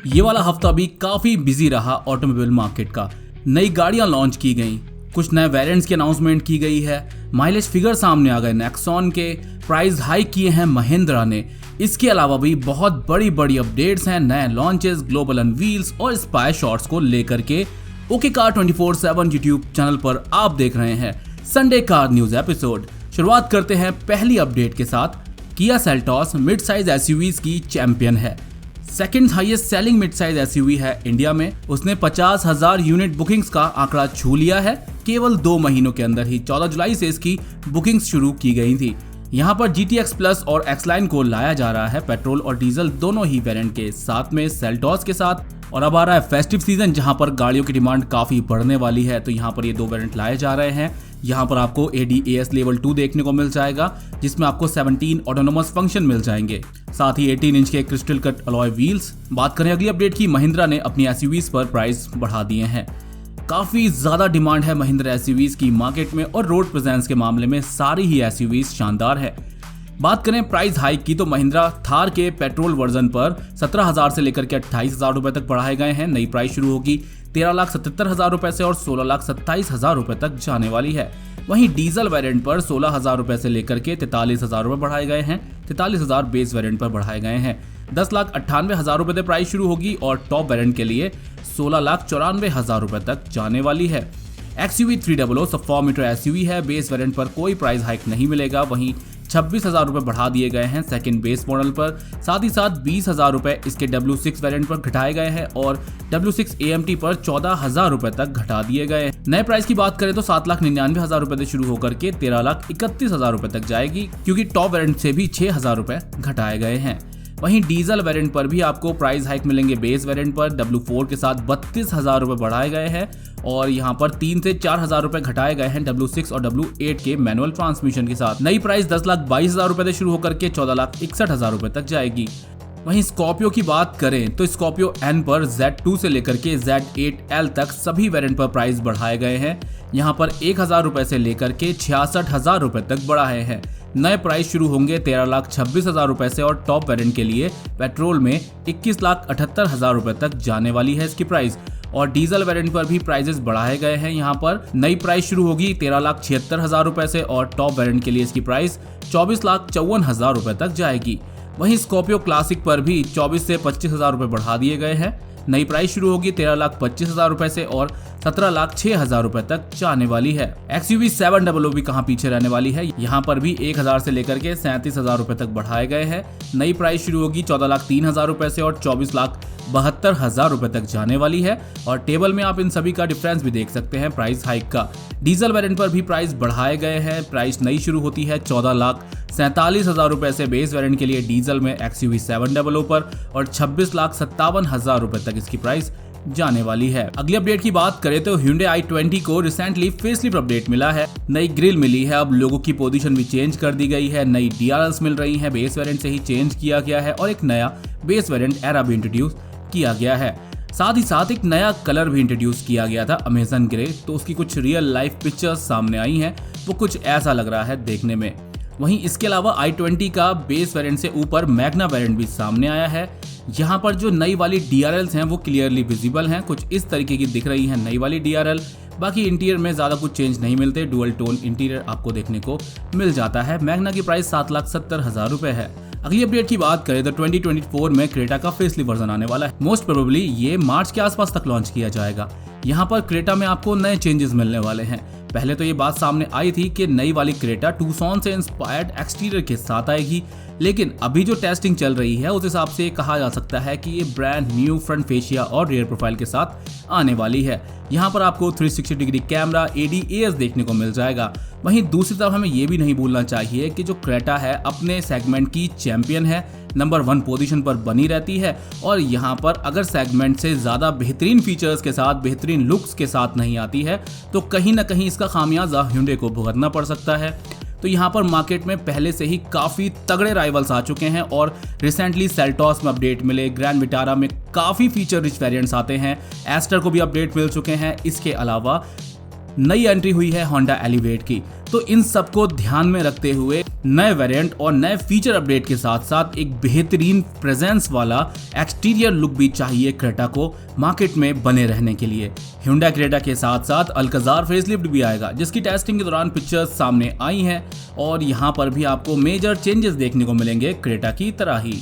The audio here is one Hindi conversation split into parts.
ये वाला हफ्ता भी काफी बिजी रहा ऑटोमोबाइल मार्केट का। नई गाड़ियां लॉन्च की गई, कुछ नए वेरिएंट्स की अनाउंसमेंट की गई है, माइलेज फिगर सामने आ गए नेक्सॉन के, प्राइस हाइक किए हैं महिंद्रा ने। इसके अलावा भी बहुत बड़ी बड़ी अपडेट्स हैं, नए लॉन्चेस, ग्लोबल अनवील्स और स्पाई शॉट्स को लेकर के ओके कार 24/7 यूट्यूब चैनल पर आप देख रहे हैं संडे कार न्यूज एपिसोड। शुरुआत करते हैं पहली अपडेट के साथ। Kia Seltos mid size SUVs की चैंपियन है, second highest selling mid size SUV है इंडिया में। उसने 50,000 यूनिट बुकिंग्स का आंकड़ा छू लिया है। केवल 2 महीनों के अंदर ही 14 जुलाई से इसकी बुकिंग्स शुरू की गई थी। यहाँ पर GTX प्लस और X-Line को लाया जा रहा है, पेट्रोल और डीजल दोनों ही वेरिएंट के साथ में सेल्टॉस के साथ। और अब आ रहा है फेस्टिव सीजन, जहां पर गाड़ियों की डिमांड काफी बढ़ने वाली है, तो यहाँ पर ये 2 वेरिएंट लाए जा रहे हैं। यहाँ पर आपको ADAS लेवल 2 देखने को मिल जाएगा, जिसमें आपको 17 ऑटोनोमस फंक्शन मिल जाएंगे, साथ ही 18 इंच के क्रिस्टल कट अलॉय व्हील्स। बात करें अगली अपडेट की, महिंद्रा ने अपनी एसयूवीज पर प्राइस बढ़ा दिए हैं। काफी ज्यादा डिमांड है महिंद्रा एसयूवीज की मार्केट में, और रोड प्रेजेंस के मामले में सारी ही एसयूवीज शानदार है। बात करें प्राइस हाइक की, तो महिंद्रा थार के पेट्रोल वर्जन पर 17,000 से लेकर के 28,000 रुपए तक बढ़ाए गए हैं। नई प्राइस शुरू होगी 13,77,000 रुपए से और 16,27,000 रुपए तक जाने वाली है। वहीं डीजल वेरिएंट पर 16,000 रुपए से लेकर के 43,000 रुपए बढ़ाए गए हैं। 43,000 बेस वेरिएंट पर बढ़ाए गए हैं। 10,98,000 रुपए से प्राइस शुरू होगी और टॉप वेरिएंट के लिए 16,94,000 रुपए तक जाने वाली है। XUV 300 सब 4 मीटर एसयूवी है, बेस वेरिएंट पर कोई प्राइस हाइक नहीं मिलेगा। वहीं 26,000 रुपए बढ़ा दिए गए हैं सेकंड बेस मॉडल पर, साथ ही साथ 20,000 रुपए इसके W6 वेरिएंट पर घटाए गए हैं और W6 AMT पर 14,000 रुपए तक घटा दिए गए। नए प्राइस की बात करें तो 7,99,000 रुपए से शुरू होकर के 13,31,000 रुपए तक जाएगी, क्योंकि टॉप वेरिएंट से भी 6,000 रुपए घटाए गए हैं। वहीं डीजल वेरिएंट पर भी आपको प्राइस हाइक मिलेंगे। बेस वेरिएंट पर W4 के साथ 32,000 रुपए बढ़ाए गए हैं और यहाँ पर 3 से 4,000 रुपए घटाए गए हैं W6 और W8 के मैनुअल ट्रांसमिशन के साथ। नई प्राइस 10,22,000 रुपए से शुरू होकर के 14,61,000 रुपए तक जाएगी। वहीं स्कॉर्पियो की बात करें तो स्कॉर्पियो N पर Z2 से लेकर के Z8L तक सभी वेरिएंट पर प्राइस बढ़ाए गए हैं। यहाँ पर 1,000 रुपए से लेकर के 66,000 रुपए तक बढ़ाए हैं। नए प्राइस शुरू होंगे 13,26,000 रुपए से और टॉप वेरिएंट के लिए पेट्रोल में 21,78,000 रुपए तक जाने वाली है इसकी प्राइस। और डीजल वेरिएंट पर भी प्राइसेस बढ़ाए गए हैं। यहाँ पर नई प्राइस शुरू होगी 13,76,000 रुपए से और टॉप वेरिएंट के लिए इसकी प्राइस 24,54,000 रुपए तक जाएगी। वहीं स्कॉर्पियो क्लासिक पर भी 24 से 25,000 रुपए बढ़ा दिए गए हैं। नई प्राइस शुरू होगी 13,25,000 रुपए से और 17,06,000 रुपए तक जाने वाली है। XUV 700 भी कहां पीछे रहने वाली है, यहाँ पर भी 1,000 से लेकर के 37,000 रुपए तक बढ़ाए गए हैं। नई प्राइस शुरू होगी 14,03,000 रुपए से और 24,72,000 रुपए तक जाने वाली है। और टेबल में आप इन सभी का डिफरेंस भी देख सकते हैं प्राइस हाइक का। डीजल वेरिएंट पर भी प्राइस बढ़ाए गए हैं। प्राइस नई शुरू होती है 14,47,000 रुपए से बेस वेरिएंट के लिए डीजल में XUV 700 पर और 26,57,000 रुपए तक इसकी प्राइस जाने वाली है। अगली अपडेट की बात करें तो Hyundai i20 को रिसेंटली फेसलिफ्ट अपडेट मिला है। नई ग्रिल मिली है, अब लोगों की पोजीशन भी चेंज कर दी गई है। नई DRLs मिल रही हैं, बेस वेरिएंट से ही चेंज किया गया है और एक नया बेस वेरिएंट एरा भी इंट्रोड्यूस किया गया है। साथ ही साथ एक नया कलर भी इंट्रोड्यूस किया गया था, अमेजन ग्रे। तो उसकी कुछ रियल लाइफ पिक्चर्स सामने आई हैं, वो कुछ ऐसा लग रहा है देखने में। वहीं इसके अलावा i20 का बेस वेरिएंट से ऊपर मैग्ना वेरिएंट भी सामने आया है। यहाँ पर जो नई वाली DRLs हैं वो क्लियरली विजिबल हैं, कुछ इस तरीके की दिख रही हैं नई वाली DRL। बाकी इंटीरियर में ज़्यादा कुछ चेंज नहीं मिलते, डुअल टोन इंटीरियर आपको देखने को मिल जाता है। मैग्ना की प्राइस 7,70,000 रुपए है। अगली अपडेट की बात करें तो 2024 में क्रेटा का फेसलिफ्ट वर्जन आने वाला है। मोस्ट प्रोबेबली ये मार्च के आसपास तक लॉन्च किया जाएगा। यहाँ पर क्रेटा में आपको नए चेंजेस मिलने वाले हैं। पहले तो ये बात सामने आई थी कि नई वाली क्रेटा टूसॉन से इंस्पायर्ड एक्सटीरियर के साथ आएगी, लेकिन अभी जो टेस्टिंग चल रही है उस हिसाब से कहा जा सकता है कि ये ब्रांड न्यू फ्रंट फेशिया और रियर प्रोफाइल के साथ आने वाली है। यहाँ पर आपको 360 डिग्री कैमरा, ADAS देखने को मिल जाएगा। वहीं दूसरी तरफ हमें ये भी नहीं भूलना चाहिए कि जो क्रेटा है अपने सेगमेंट की चैंपियन है, नंबर 1 पोजीशन पर बनी रहती है। और यहाँ पर अगर सेगमेंट से ज़्यादा बेहतरीन फीचर्स के साथ, बेहतरीन लुक्स के साथ नहीं आती है तो कहीं ना कहीं इसका खामियाजा Hyundai को भुगतना पड़ सकता है। तो यहाँ पर मार्केट में पहले से ही काफ़ी तगड़े राइवल्स आ चुके हैं और रिसेंटली सेल्टॉस में अपडेट मिले, ग्रैंड विटारा में काफ़ी फीचर रिच वेरिएंट्स आते हैं, एस्टर को भी अपडेट मिल चुके हैं। इसके अलावा नई एंट्री हुई है होंडा एलिवेट की। तो इन सबको ध्यान में रखते हुए नए वेरिएंट और नए फीचर अपडेट के साथ साथ एक बेहतरीन प्रेजेंस वाला एक्सटीरियर लुक भी चाहिए क्रेटा को मार्केट में बने रहने के लिए। Hyundai क्रेटा के साथ साथ अल्काजार फेसलिफ्ट भी आएगा, जिसकी टेस्टिंग के दौरान पिक्चर्स सामने आई हैं और यहाँ पर भी आपको मेजर चेंजेस देखने को मिलेंगे क्रेटा की तरह ही।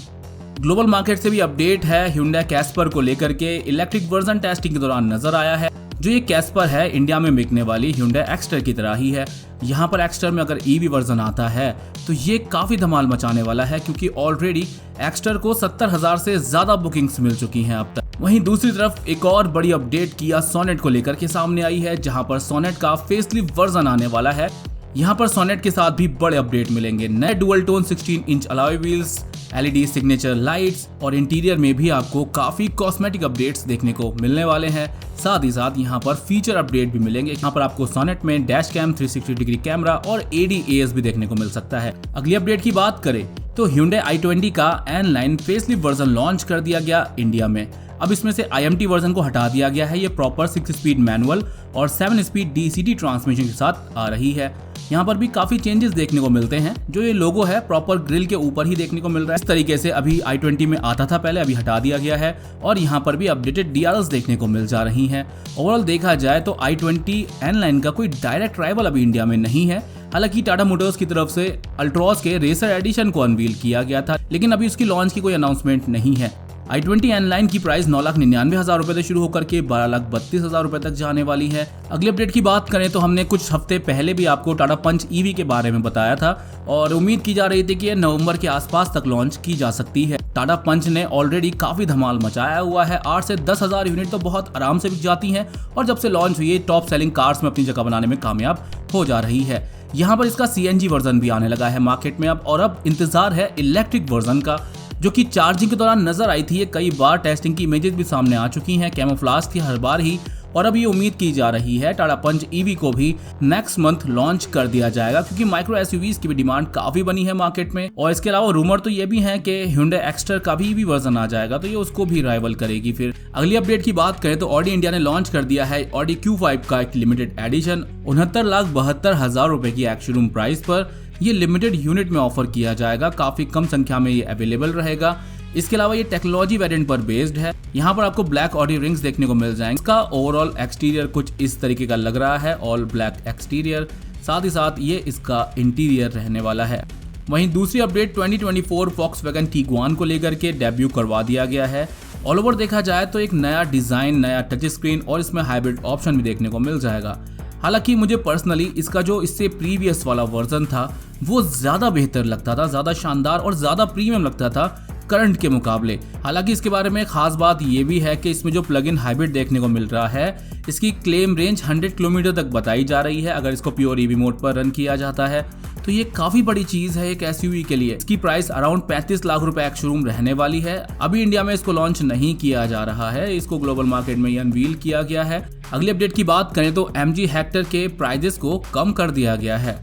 ग्लोबल मार्केट से भी अपडेट है। Hyundai कैस्पर को लेकर के इलेक्ट्रिक वर्जन टेस्टिंग के दौरान नजर आया है। जो ये कैस्पर है इंडिया में बिकने वाली Hyundai एक्स्टर की तरह ही है। यहाँ पर एक्स्टर में अगर ईवी वर्जन आता है तो ये काफी धमाल मचाने वाला है, क्योंकि ऑलरेडी एक्स्टर को 70,000 से ज्यादा बुकिंग्स मिल चुकी हैं अब तक। वहीं दूसरी तरफ एक और बड़ी अपडेट किया सोनेट को लेकर के सामने आई है, जहां पर सोनेट का फेसलिफ्ट वर्जन आने वाला है। यहाँ पर सोनेट के साथ भी बड़े अपडेट मिलेंगे। नए dual tone 16 inch alloy wheels, LED signature lights और इंटीरियर में भी आपको काफी कॉस्मेटिक अपडेट्स देखने को मिलने वाले हैं। साथ ही साथ यहाँ पर फीचर अपडेट भी मिलेंगे। यहाँ पर आपको सोनेट में डैश कैम, 360 डिग्री कैमरा और ADAS भी देखने को मिल सकता है। अगली अपडेट की बात करें तो Hyundai i20 का N-Line फेसलिफ्ट वर्जन लॉन्च कर दिया गया इंडिया में। अब इसमें से IMT वर्जन को हटा दिया गया है। ये प्रॉपर 6 स्पीड मैनुअल और 7 स्पीड DCT ट्रांसमिशन के साथ आ रही है। यहाँ पर भी काफी चेंजेस देखने को मिलते हैं। जो ये लोगो है प्रॉपर ग्रिल के ऊपर ही देखने को मिल रहा है। इस तरीके से अभी i20 में आता था पहले, अभी हटा दिया गया है और यहाँ पर भी अपडेटेड DRLs देखने को मिल जा रही हैं। ओवरऑल देखा जाए तो i20 N-Line का कोई डायरेक्ट राइवल अभी इंडिया में नहीं है। हालांकि टाटा मोटर्स की तरफ से अल्ट्रॉस के रेसर एडिशन को अनवील किया गया था, लेकिन अभी उसकी लॉन्च की कोई अनाउंसमेंट नहीं है। i20 N-Line की प्राइस 9,99,000 रुपए से शुरू होकर के 12,32,000 रुपए तक जाने वाली है। अगली अपडेट की बात करें तो हमने कुछ हफ्ते पहले भी आपको टाटा पंच EV के बारे में बताया था और उम्मीद की जा रही थी कि ये नवंबर के आसपास तक लॉन्च की जा सकती है। टाटा पंच ने ऑलरेडी काफी धमाल मचाया हुआ है। 8 से 10,000 यूनिट तो बहुत आराम से बिक जाती हैं और जब से लॉन्च हुई है टॉप सेलिंग कार्स में अपनी जगह बनाने में कामयाब हो जा रही है। यहाँ पर इसका CNG वर्जन भी आने लगा है मार्केट में अब, और अब इंतजार है इलेक्ट्रिक वर्जन का, जो कि चार्जिंग के दौरान नजर आई थी। ये कई बार टेस्टिंग की इमेजेस भी सामने आ चुकी हैं, कैमोफ्लेज थी हर बार ही, और अब ये उम्मीद की जा रही है टाटा पंच EV को भी नेक्स्ट मंथ लॉन्च कर दिया जाएगा, क्योंकि माइक्रो SUVs की भी डिमांड काफी बनी है मार्केट में। और इसके अलावा रूमर तो ये भी है कि Hyundai एक्स्टर का भी EV वर्जन आ जाएगा, तो ये उसको भी राइवल करेगी। फिर अगली अपडेट की बात करें तो ऑडी इंडिया ने लॉन्च कर दिया है ऑडी Q5 का एक लिमिटेड एडिशन। 69,72,000 रुपए की एक्स-शोरूम प्राइस पर ये लिमिटेड यूनिट में ऑफर किया जाएगा। काफी कम संख्या में ये अवेलेबल रहेगा। इसके अलावा ये टेक्नोलॉजी वेरिएंट पर बेस्ड है। यहाँ पर आपको ब्लैक ऑडियो रिंग्स देखने को मिल जाएंगे। इसका ओवरऑल एक्सटीरियर कुछ इस तरीके का लग रहा है, ऑल ब्लैक एक्सटीरियर। साथ ही साथ ये इसका इंटीरियर रहने वाला है। वहीं दूसरी अपडेट 2024 Volkswagen Tiguan को लेकर के डेब्यू करवा दिया गया है। ऑल ओवर देखा जाए तो एक नया डिजाइन, नया टच स्क्रीन और इसमें हाइब्रिड ऑप्शन भी देखने को मिल जाएगा। हालांकि मुझे पर्सनली इसका जो इससे प्रीवियस वाला वर्जन था वो ज्यादा बेहतर लगता था, ज्यादा शानदार और ज्यादा प्रीमियम लगता था करंट के मुकाबले। हालांकि इसके बारे में खास बात ये भी है कि इसमें जो प्लग इन हाइब्रिड देखने को मिल रहा है, इसकी क्लेम रेंज 100 किलोमीटर तक बताई जा रही है अगर इसको प्योर EV मोड पर रन किया जाता है। तो ये काफी बड़ी चीज है एक SUV के लिए। इसकी प्राइस अराउंड 35 लाख रुपए एक्स-शोरूम रहने वाली है। अभी इंडिया में इसको लॉन्च नहीं किया जा रहा है, इसको ग्लोबल मार्केट में अनवील किया गया है। अगली अपडेट की बात करें तो MG हेक्टर के प्राइजेस को कम कर दिया गया है।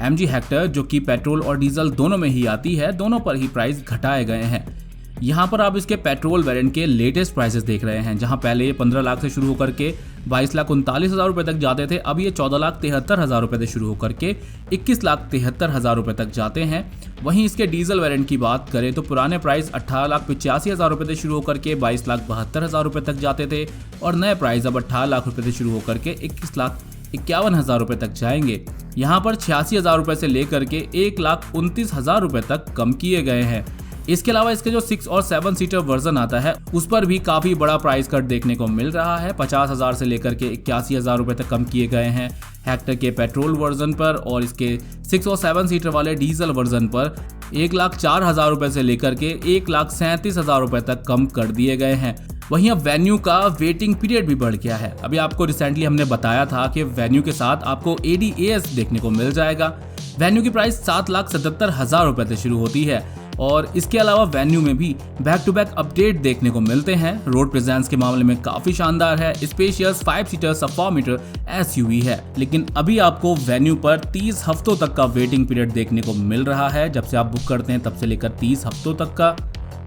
MG हेक्टर जो कि पेट्रोल और डीजल दोनों में ही आती है, दोनों पर ही प्राइस घटाए गए हैं। यहाँ पर आप इसके पेट्रोल वेरिएंट के लेटेस्ट प्राइसेस देख रहे हैं, जहाँ पहले ये 15 लाख से शुरू होकर के 22,39,000 रुपए तक जाते थे। अब ये 14,73,000 रुपए से शुरू होकर के 21,73,000 रुपए तक जाते हैं। वहीं इसके डीजल वेरिएंट की बात करें तो पुराने प्राइस 18,85,000 रुपए से शुरू होकर के 22,72,000 रुपए तक जाते थे और नए प्राइस अब 18 लाख रुपए से शुरू होकर के 21,51,000 रुपए तक जाएंगे। यहाँ पर 86,000 रुपए से लेकर के 1,29,000 रुपए तक कम किए गए हैं। इसके अलावा इसके जो 6 और 7 सीटर वर्जन आता है उस पर भी काफी बड़ा प्राइस कट देखने को मिल रहा है। 50,000 से लेकर के 81,000 रुपए तक कम किए गए हैं हेक्टर के पेट्रोल वर्जन पर, और इसके 6 और 7 सीटर वाले डीजल वर्जन पर 1,04,000 रुपए से लेकर के 1,37,000 रुपए तक कम कर दिए गए हैं। वहीं अब वेन्यू का वेटिंग पीरियड भी बढ़ गया है। अभी आपको रिसेंटली हमने बताया था कि वेन्यू के साथ आपको ADAS देखने को मिल जाएगा। वेन्यू की प्राइस 7,77,000 रुपए से शुरू होती है और इसके अलावा वेन्यू में भी बैक टू बैक अपडेट देखने को मिलते हैं। रोड प्रेजेंस के मामले में काफी शानदार है, स्पेशियस 5 सीटर सब मीटर SUV है। लेकिन अभी आपको वेन्यू पर 30 हफ्तों तक का वेटिंग पीरियड देखने को मिल रहा है, जब से आप बुक करते हैं तब से लेकर 30 हफ्तों तक का।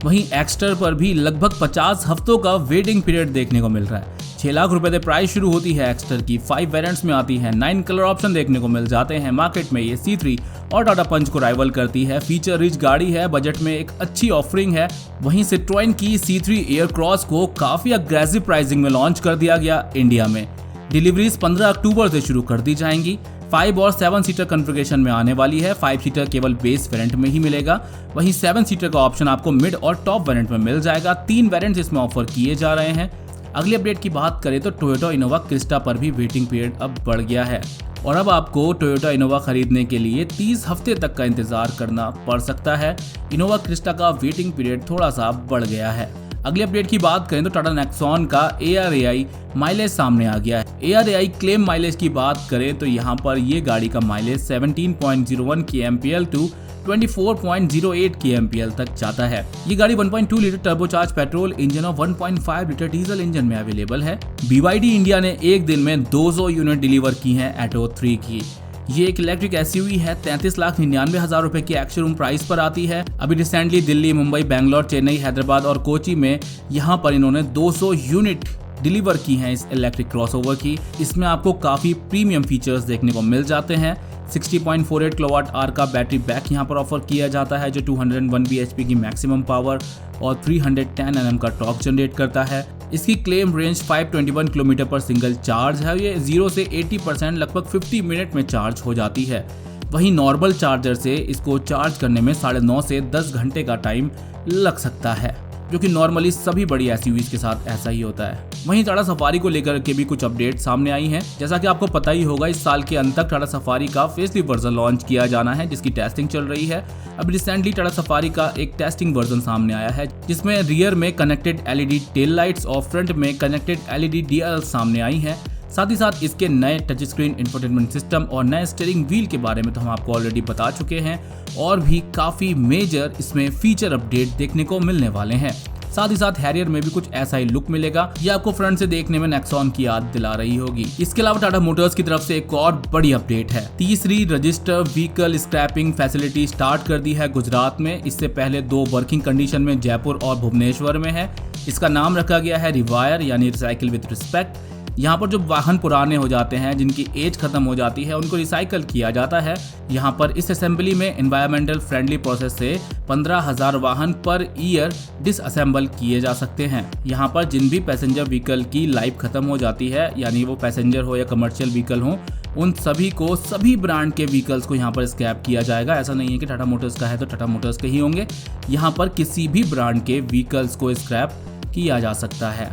वहीं एक्स्टर पर भी लगभग 50 हफ्तों का वेटिंग पीरियड देखने को मिल रहा है। 6 लाख रुपए से प्राइस शुरू होती है एक्स्टर की, 5 वेरिएंट्स में आती है, 9 कलर ऑप्शन देखने को मिल जाते हैं मार्केट में। ये C3 और टाटा पंच को राइवल करती है, फीचर रिच गाड़ी है, बजट में एक अच्छी ऑफरिंग है। वहीं सिट्रोएन की C3 एयरक्रॉस को काफी अग्रेसिव प्राइसिंग में लॉन्च कर दिया गया इंडिया में। डिलीवरीज 15 अक्टूबर से शुरू कर दी जाएंगी। 5 और 7 सीटर कॉन्फ़िगरेशन में आने वाली है। 5 सीटर केवल बेस वेरिएंट में ही मिलेगा, वहीं 7 सीटर का ऑप्शन आपको मिड और टॉप वेरिएंट में मिल जाएगा। 3 वेरिएंट्स इसमें ऑफर किए जा रहे हैं। अगली अपडेट की बात करें तो टोयोटा इनोवा क्रिस्टा पर भी वेटिंग पीरियड अब बढ़ गया है और अब आपको टोयोटा इनोवा खरीदने के लिए 30 हफ्ते तक का इंतजार करना पड़ सकता है। इनोवा क्रिस्टा का वेटिंग पीरियड थोड़ा सा बढ़ गया है। अगली अपडेट की बात करें तो टाटा नेक्सॉन का ARAI माइलेज सामने आ गया है। ARAI क्लेम माइलेज की बात करें तो यहाँ पर ये गाड़ी का माइलेज 17.01 kmpl टू 24.08 kmpl तक जाता है। ये गाड़ी 1.2 लीटर टर्बोचार्ज पेट्रोल इंजन और 1.5 लीटर डीजल इंजन में अवेलेबल है। BYD इंडिया ने एक दिन में 200 यूनिट डिलीवर की हैं एटो 3 की। ये एक इलेक्ट्रिक SUV है, 33,99,000 रुपए की एक्स-शोरूम प्राइस पर आती है। अभी रिसेंटली दिल्ली, मुंबई, बेंगलोर, चेन्नई, हैदराबाद और कोची में यहाँ पर इन्होंने 200 यूनिट डिलीवर की हैं इस इलेक्ट्रिक क्रॉसओवर की। इसमें आपको काफी प्रीमियम फीचर्स देखने को मिल जाते हैं। 60.48 किलोवाट आवर का बैटरी बैक यहाँ पर ऑफर किया जाता है, जो 201 bhp की मैक्सिमम पावर और 310 Nm का टॉर्क जनरेट करता है। इसकी क्लेम रेंज 521 किलोमीटर पर सिंगल चार्ज है। ये 0 से 80% लगभग 50 मिनट में चार्ज हो जाती है। वहीं नॉर्मल चार्जर से इसको चार्ज करने में 9.5 से 10 घंटे का टाइम लग सकता है, जो कि नॉर्मली सभी बड़ी SUVs के साथ ऐसा ही होता है। वहीं टाटा सफारी को लेकर के भी कुछ अपडेट सामने आई हैं। जैसा कि आपको पता ही होगा, इस साल के अंत तक टाटा सफारी का फेसलिफ्ट वर्जन लॉन्च किया जाना है, जिसकी टेस्टिंग चल रही है। अब रिसेंटली टाटा सफारी का एक टेस्टिंग वर्जन सामने आया है, जिसमें रियर में कनेक्टेड LED टेल लाइट्स और फ्रंट में कनेक्टेड LED DRL सामने आई है। साथ ही साथ इसके नए टच स्क्रीन इंफोटेनमेंट सिस्टम और नए स्टीयरिंग व्हील के बारे में तो हम आपको ऑलरेडी बता चुके हैं, और भी काफी मेजर इसमें फीचर अपडेट देखने को मिलने वाले हैं। साथ ही साथ हैरियर में भी कुछ ऐसा ही लुक मिलेगा। ये आपको फ्रंट से देखने में नेक्सॉन की याद दिला रही होगी। इसके अलावा टाटा मोटर्स की तरफ से एक और बड़ी अपडेट है। तीसरी register vehicle scrapping facility start कर दी है गुजरात में। इससे पहले 2 वर्किंग कंडीशन में जयपुर और भुवनेश्वर में है। इसका नाम रखा गया है रिवायर, यानी रिसाइकिल विद रिस्पेक्ट। यहाँ पर जो वाहन पुराने हो जाते हैं, जिनकी एज खत्म हो जाती है, उनको रिसाइकल किया जाता है। यहाँ पर इस असेंबली में एनवायरमेंटल फ्रेंडली प्रोसेस से 15,000 वाहन पर ईयर डिसअसेंबल किए जा सकते हैं। यहाँ पर जिन भी पैसेंजर व्हीकल की लाइफ खत्म हो जाती है, यानी वो पैसेंजर हो या कमर्शियल व्हीकल हो, उन सभी को, सभी ब्रांड के व्हीकल्स को यहाँ पर स्क्रैप किया जाएगा। ऐसा नहीं है कि टाटा मोटर्स का है तो टाटा मोटर्स के ही होंगे। यहाँ पर किसी भी ब्रांड के व्हीकल्स को स्क्रैप किया जा सकता है।